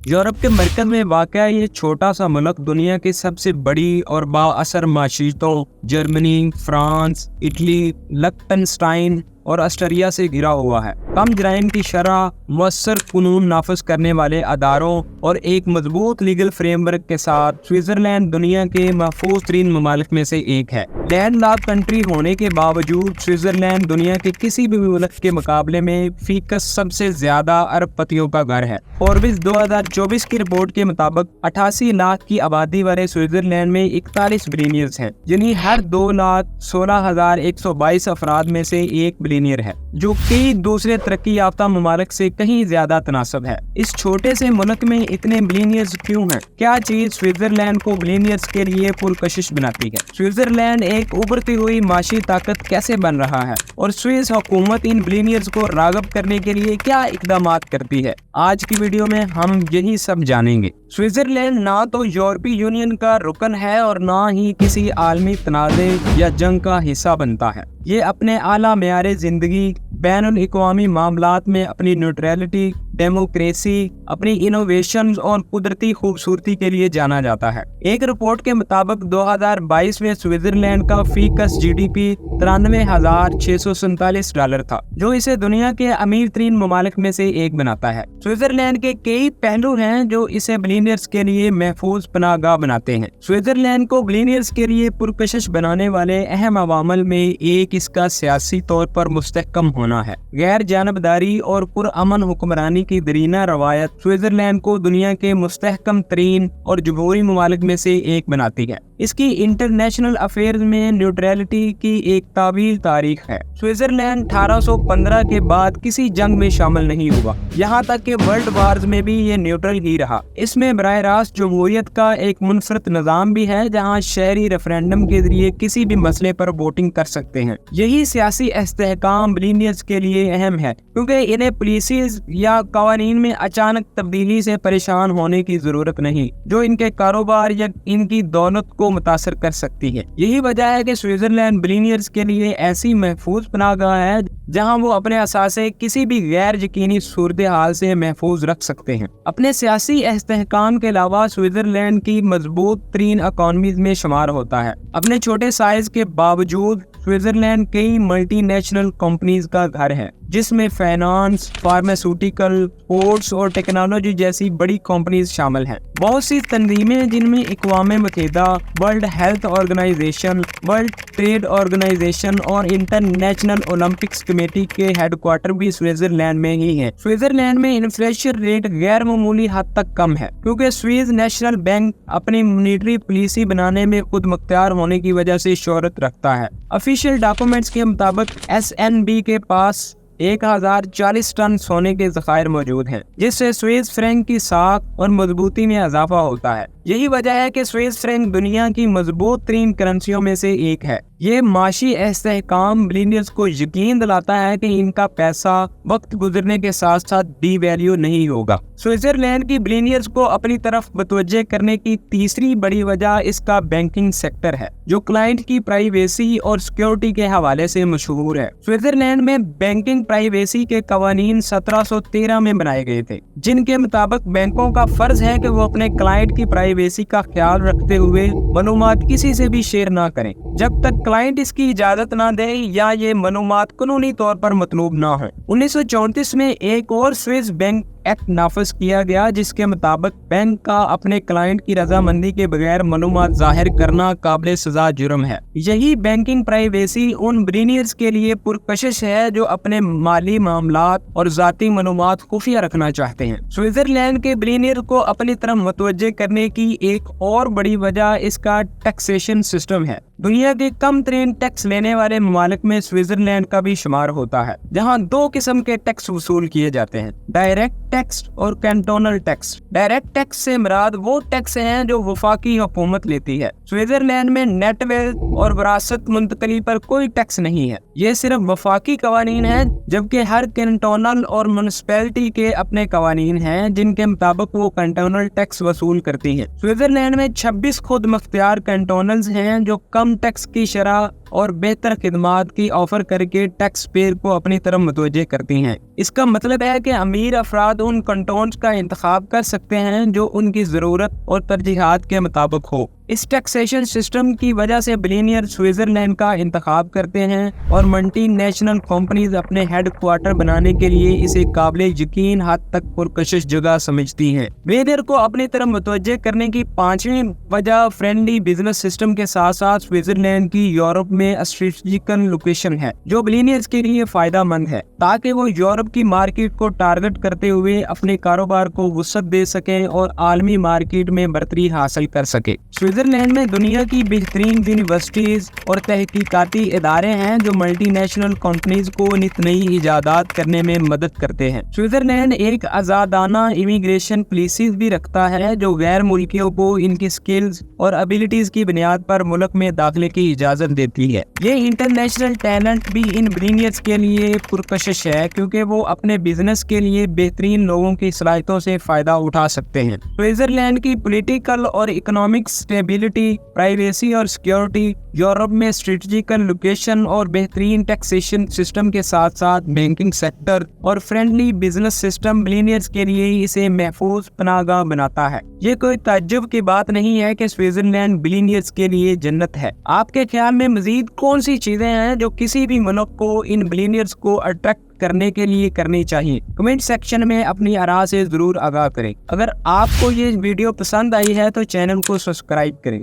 Europe के मरकज में वाक़या ये छोटा सा मुल्क दुनिया की सबसे बड़ी और बाअसर माशियतों जर्मनी, फ्रांस, इटली, लिechtenstein और ऑस्ट्रिया से घिरा हुआ है। कम जराइम की शरह, मुअस्सर कानून नाफिज करने वाले अदारों और एक मजबूत लीगल फ्रेमवर्क के साथ स्विट्जरलैंड दुनिया के महफूज तरीन ममालिक में से एक है। लैंडलॉक्ड कंट्री होने के बावजूद स्विट्जरलैंड दुनिया के किसी भी मुल्क के मुकाबले में फीकस सबसे ज्यादा अरबपतियों का घर है। फोर्ब्स 2024 की रिपोर्ट के मुताबिक 88 लाख की आबादी वाले स्विट्जरलैंड में 41 बिलियनियर्स हैं, जिन्हें हर 2,16,122 अफराद में से एक बिलियनियर है, जो कई दूसरे तरक्की याफ्ता ममालिक से कहीं ज्यादा तनासब है। इस छोटे से मुल्क में इतने बिलियनियर्स क्यों हैं? क्या चीज स्विट्जरलैंड को बिलियनियर्स के लिए पुरकशिश बनाती है? स्विट्जरलैंड एक उभरती हुई माशी ताकत कैसे बन रहा है और स्विस हुकूमत इन बिलियनियर्स को राग़िब करने के लिए क्या इकदाम करती है? आज की वीडियो में हम यही सब जानेंगे। स्विट्जरलैंड ना तो यूरोपीय यूनियन का रुकन है और ना ही किसी आलमी तनाज़े या जंग का हिस्सा बनता है। ये अपने आला मेयारे जिंदगी, बैनुल-अक़वामी मामलात में अपनी न्यूट्रलिटी, डेमोक्रेसी, अपनी इनोवेशन और कुदरती खूबसूरती के लिए जाना जाता है। एक रिपोर्ट के मुताबिक 2022 में स्विट्जरलैंड का फीकस जीडीपी $93,647 था, जो इसे दुनिया के अमीर तरीन ममालिक में से एक बनाता है। स्विट्जरलैंड के कई पहलू हैं जो इसे बिलियनियर्स के लिए महफूज पनाहगाह बनाते हैं। स्विट्जरलैंड को बिलियनियर्स के लिए पुरकशिश बनाने वाले अहम अवामल में एक इसका सियासी तौर पर मुस्तहकम होना है। गैर जानबदारी और पुरअमन हुक्मरानी की दरीना रवायत स्विट्जरलैंड को दुनिया के मुस्तहकम तरीन और जमहूरी ममालिक में से एक बनाती है। इसकी इंटरनेशनल अफेयर्स में न्यूट्रलिटी की एक तावील तारीख है। स्विट्जरलैंड 1815 के बाद किसी जंग में शामिल नहीं हुआ, यहाँ तक कि वर्ल्ड वार्स में भी ये न्यूट्रल ही रहा। इसमें बराह रास्त जमहूरियत का एक मुनफरद निज़ाम भी है, जहाँ शहरी रेफरेंडम के जरिए किसी भी मसले पर वोटिंग कर सकते हैं। यही सियासी इस्तेहकाम बिलियनियर्स के लिए अहम है, क्योंकि इन्हें पॉलिसीज या कवानीन में अचानक तब्दीली से परेशान होने की जरूरत नहीं, जो इनके कारोबार या इनकी दौलत को मुतासर कर सकती है। यही वजह है कि स्विट्जरलैंड बिलियनियर्स के लिए ऐसी महफूज पनाहगाह है जहां वो अपने असासे किसी भी गैर यकीनी सूरत हाल से महफूज रख सकते हैं। अपने सियासी इस्तेहकाम के अलावा स्विट्जरलैंड की मजबूत तरीन इकॉनमीज में शुमार होता है। अपने छोटे साइज के बावजूद स्विट्जरलैंड कई मल्टीनेशनल कंपनीज का घर है, जिसमें फाइनेंस, फार्मास्यूटिकल, स्पोर्ट्स और टेक्नोलॉजी जैसी बड़ी कंपनीज शामिल हैं। बहुत सी तंजीमें, जिनमें अक़वाम मुत्तहिदा, world health organisation, world trade organisation और इंटरनेशनल ओलंपिक्स कमेटी के हेडक्वार्टर भी स्विट्जरलैंड में ही है। स्विट्जरलैंड में इन्फ्लेशन रेट गैर मामूली हद तक कम है, क्योंकि स्विस नेशनल बैंक अपनी मॉनेटरी पॉलिसी बनाने में खुद मुख्तियार होने की वजह से शोहरत रखता है। ऑफिशियल डॉक्यूमेंट्स के मुताबिक एसएनबी के पास 1040 टन सोने के ज़खायर मौजूद हैं, जिससे स्विस फ्रैंक की साख और मजबूती में इजाफा होता है। यही वजह है कि स्विस फ्रैंक दुनिया की मजबूत तरीन करेंसियों में से एक है। ये माशी इस्तेहकाम बिलियनियर्स को यकीन दिलाता है कि इनका पैसा वक्त गुजरने के साथ साथ डीवैल्यू नहीं होगा। स्विट्जरलैंड की बिलियनियर्स को अपनी तरफ मुतवज्जे करने की तीसरी बड़ी वजह इसका बैंकिंग सेक्टर है, जो क्लाइंट की प्राइवेसी और सिक्योरिटी के हवाले से मशहूर है। स्विट्जरलैंड में बैंकिंग प्राइवेसी के कवानीन 1713 में बनाए गए थे, जिनके मुताबिक बैंकों का फर्ज है कि वो अपने क्लाइंट की प्राइवेसी का ख्याल रखते हुए मालूमात किसी से भी शेयर ना करें, जब तक क्लाइंट इसकी इजाजत ना दे या ये मालूमात कानूनी तौर पर मतलूब ना हो। 1934 में एक और स्विस बैंक एक्ट नाफिज किया गया, जिसके मुताबिक बैंक का अपने क्लाइंट की रजामंदी के बगैर मालूमात जाहिर करना काबिल सजा जुर्म है। यही बैंकिंग प्राइवेसी उन बिलियनियर्स के लिए पुरकशिश है जो अपने माली मामलात और जाती मालूमात खुफिया रखना चाहते हैं। स्विट्जरलैंड के बिलियनियर को अपनी तरफ मुतवज्जे करने की एक और बड़ी वजह इसका टैक्सेशन सिस्टम है। दुनिया के कम तरीन टैक्स लेने वाले ममालिक में स्विट्जरलैंड का भी शुमार होता है, जहाँ दो किस्म के टैक्स वसूल किए जाते हैं, डायरेक्ट टैक्स और कैंटोनल टैक्स। डायरेक्ट टैक्स से मुराद वो टैक्स हैं जो वफाकी हुकूमत लेती है। स्विट्जरलैंड में नेट वेल्थ और विरासत मुंतकली पर कोई टैक्स नहीं है, ये सिर्फ वफाकी कवानीन है, जबकि हर कैंटोनल और म्युनिसिपैलिटी के अपने कवानीन हैं जिनके मुताबिक वो कैंटोनल टैक्स वसूल करती है। स्विट्जरलैंड में 26 खुद मुख्तियार कैंटोनल्स हैं जो कम टैक्स की शरह और बेहतर खिदमात की ऑफर करके टैक्स पेयर को अपनी तरफ मुतवज्जे करती हैं। इसका मतलब है कि अमीर अफराद उन कंटोन्स का इंतखाब कर सकते हैं जो उनकी ज़रूरत और तरजीहात के मुताबिक हो। इस टैक्सेशन सिस्टम की वजह से बिलियनियर स्विट्जरलैंड का इंतखाब करते हैं और मल्टी नेशनल कंपनीज अपने हेड क्वार्टर बनाने के लिए इसे काबिल यकीन हद तक पुरकशिश जगह समझती हैं। बिलियनियर को अपनी तरफ मुतवज्जे करने की पांचवी वजह फ्रेंडली बिजनेस सिस्टम के साथ साथ स्विट्जरलैंड की यूरोप में स्ट्रेटेजिकल लोकेशन है, जो बिलियनियर्स के लिए फायदा मंद है, ताकि वो यूरोप की मार्केट को टारगेट करते हुए अपने कारोबार को वसअत दे सकें और आलमी मार्केट में बढ़तरी हासिल कर सके। स्विट्जरलैंड में दुनिया की बेहतरीन यूनिवर्सिटीज और तहकीकाती इदारे हैं जो मल्टी नेशनल कंपनीज को नित नई इजादात करने में मदद करते हैं। स्विट्जरलैंड एक आज़ादाना इमिग्रेशन पॉलिसीज भी रखता है जो गैर मुल्कियों को इनकी स्किल्स और एबिलिटीज की बुनियाद पर मुल्क में दाखिले की इजाजत देती है। ये इंटरनेशनल टैलेंट भी इन बिलियनियर्स के लिए पुरकशिश है क्योंकि वो अपने बिजनेस के लिए बेहतरीन लोगों की सलाहियतों से फायदा उठा सकते हैं। स्विट्जरलैंड की पॉलिटिकल और इकोनॉमिक स्टेबिलिटी, प्राइवेसी और सिक्योरिटी, यूरोप में स्ट्रेटेजिकल लोकेशन और बेहतरीन टैक्सेशन सिस्टम के साथ साथ बैंकिंग सेक्टर और फ्रेंडली बिजनेस सिस्टम बिलियनियर्स के लिए इसे महफूज पनाहगाह बनाता है। ये कोई ताज्जुब की बात नहीं है कि स्विट्जरलैंड बिलियनियर्स के लिए जन्नत है। आपके ख्याल में मजीद कौन सी चीजें हैं जो किसी भी मुल्क को इन बिलियनियर्स को अट्रैक्ट करने के लिए करनी चाहिए? कमेंट सेक्शन में अपनी आरा से जरूर आगाह करें। अगर आपको ये वीडियो पसंद आई है तो चैनल को सब्सक्राइब करें।